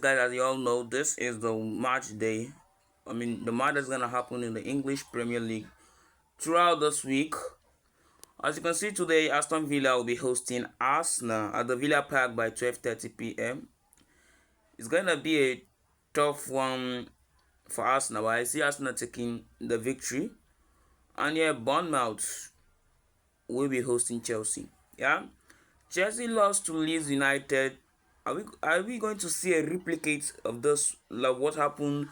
guys, as you all know, this is the match day. The match that's gonna happen in the English Premier League throughout this week. As you can see today, Aston Villa will be hosting Arsenal at the Villa Park by 12:30 p.m. It's gonna be a tough one for Arsenal, but I see Arsenal taking the victory. And yeah, Bournemouth will be hosting Chelsea. Yeah, Chelsea lost to Leeds United. Are we going to see a replicate of this, like what happened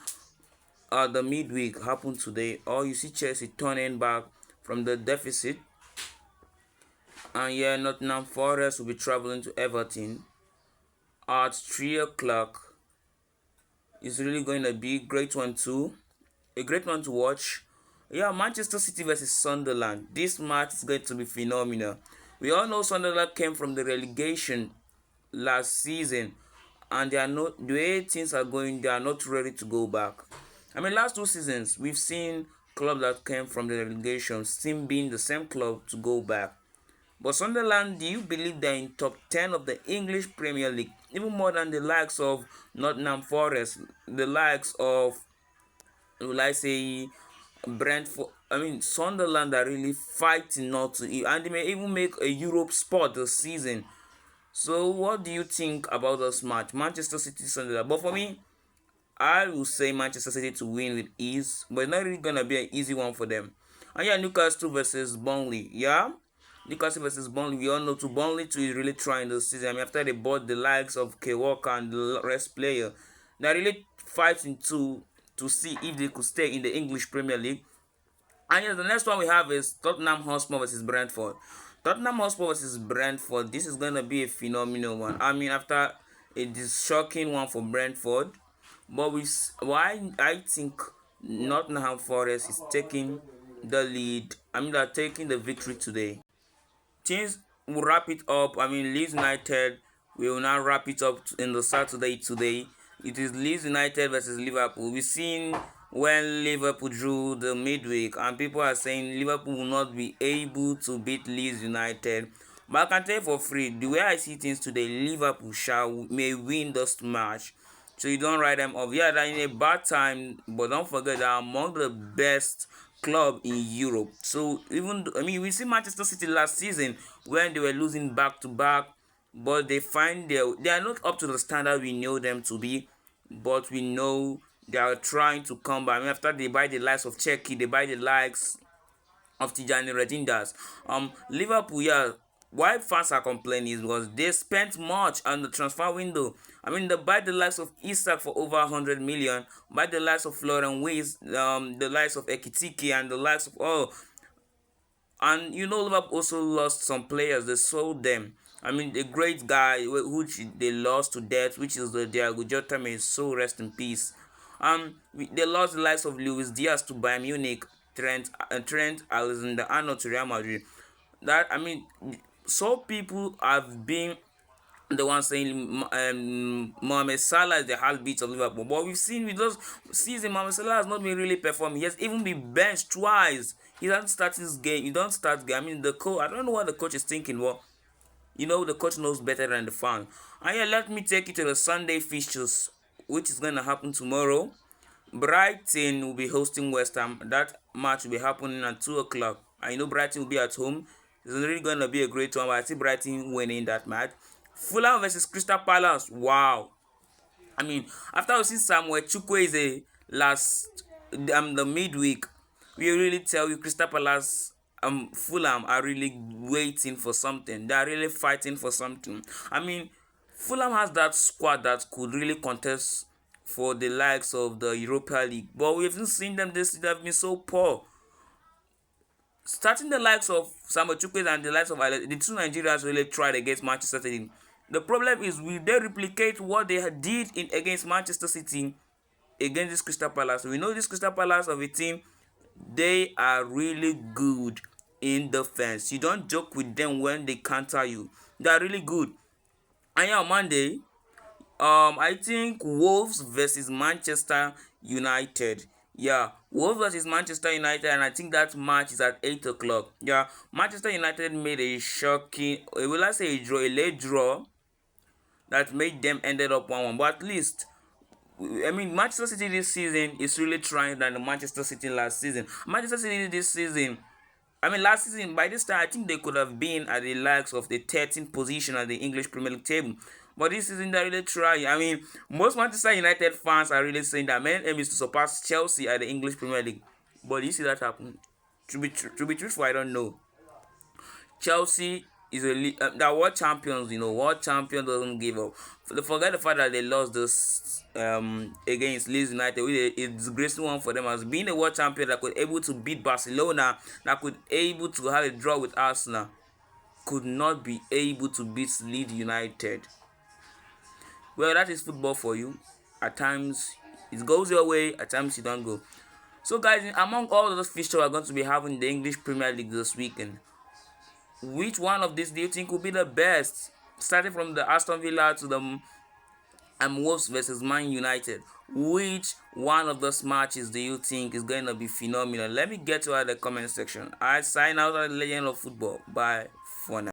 the midweek happened today, or you see Chelsea turning back from the deficit? And yeah, Nottingham Forest will be traveling to Everton at 3 o'clock. It's really going to be a great one too, a great one to watch. Yeah, Manchester City versus Sunderland. This match is going to be phenomenal. We all know Sunderland came from the relegation last season, and they are not, the way things are going, they are not ready to go back. Last 2 seasons we've seen clubs that came from the relegation still being the same club to go back. But Sunderland, do you believe they're in top 10 of the English Premier League, even more than the likes of Nottingham Forest, the likes of, will I say, Brentford? Sunderland are really fighting not to, and they may even make a Europe spot this season. So, what do you think about this match, Manchester City Sunderland? But for me, I will say Manchester City to win with ease, but it's not really gonna be an easy one for them. And yeah, Newcastle versus Burnley. Yeah, Newcastle versus Burnley. We all know to Burnley too is really trying this season. After they bought the likes of K Walker and the rest player, they're really fighting to see if they could stay in the English Premier League. And yeah, the next one we have is Tottenham Hotspur versus Brentford. Tottenham Hotspur versus Brentford. This is gonna be a phenomenal one. After it is shocking one for Brentford, but why I think Nottingham Forest is taking the lead. They're taking the victory today. Things will wrap it up. Leeds United, we will now wrap it up in the Saturday today. It is Leeds United versus Liverpool. We've seen when Liverpool drew the midweek, and people are saying Liverpool will not be able to beat Leeds United. But I can tell you for free, the way I see things today, Liverpool may win this match. So you don't write them off. Yeah, they're in a bad time, but don't forget they're among the best club in Europe. So we see Manchester City last season when they were losing back to back, but they are not up to the standard we know them to be. But we know they are trying to come back. After they buy the likes of Czech, they buy the likes of Tijani Redindas. Liverpool, yeah. Why fans are complaining is because they spent much on the transfer window. They buy the likes of Isak for over 100 million, buy the likes of Florian Wirtz, the likes of Ekitike, and the likes of and Liverpool also lost some players. They sold them. The great guy which they lost to death, which is the Diego Jota, may his soul rest in peace. They lost the likes of Luis Diaz to Bayern Munich, Trent Alexander-Arnold to Real Madrid. So people have been the one saying Mohamed Salah is the heartbeat of Liverpool, but we've seen with those season Mohamed Salah has not been really performing. He has even been benched twice. He doesn't start his game. He don't start game. The coach, I don't know what the coach is thinking. Well, the coach knows better than the fan. And yeah, let me take you to the Sunday fixtures, which is gonna happen tomorrow. Brighton will be hosting West Ham. That match will be happening at 2 o'clock. I know Brighton will be at home. It's really gonna be a great one, but I see Brighton winning that match. Fulham versus Crystal Palace. Wow. After we see Samuel Chukwueze last the midweek, we really tell you Crystal Palace, Fulham are really waiting for something. They are really fighting for something. Fulham has that squad that could really contest for the likes of the Europa League, but we haven't seen them this season. They've been so poor. Starting the likes of Samuel Chukwueze and the likes of the two Nigerians really tried against Manchester City. The problem is, will they replicate what they did against Manchester City against this Crystal Palace? We know this Crystal Palace of a team, they are really good in defense. You don't joke with them when they counter you. They are really good. And yeah, on Monday, I think Wolves versus Manchester United. Yeah, Wolves versus Manchester United, and I think that match is at 8 o'clock. Yeah, Manchester United made a shocking, will I say a late draw that made them ended up 1-1. But at least I mean, Manchester City this season is really trying than the Manchester City last season. Manchester City this season, I mean, last season, by this time, I think they could have been at the likes of the 13th position at the English Premier League table. But this season, they're really trying. I mean, most Manchester United fans are really saying that main aim is to surpass Chelsea at the English Premier League. But you see that happen? To be truthful, I don't know. Chelsea is that world champions. World champion doesn't give up. Forget the fact that they lost this against Leeds United, which is a disgraceful one for them as being a world champion that could able to beat Barcelona, that could able to have a draw with Arsenal, could not be able to beat Leeds United. Well, that is football for you. At times it goes your way, at times it don't go. So guys, among all those fixtures we're going to be having in the English Premier League this weekend, which one of these do you think will be the best? Starting from the Aston Villa to the Wolves versus Man United. Which one of those matches do you think is going to be phenomenal? Let me get to the comment section. I sign out as the legend of football. Bye for now.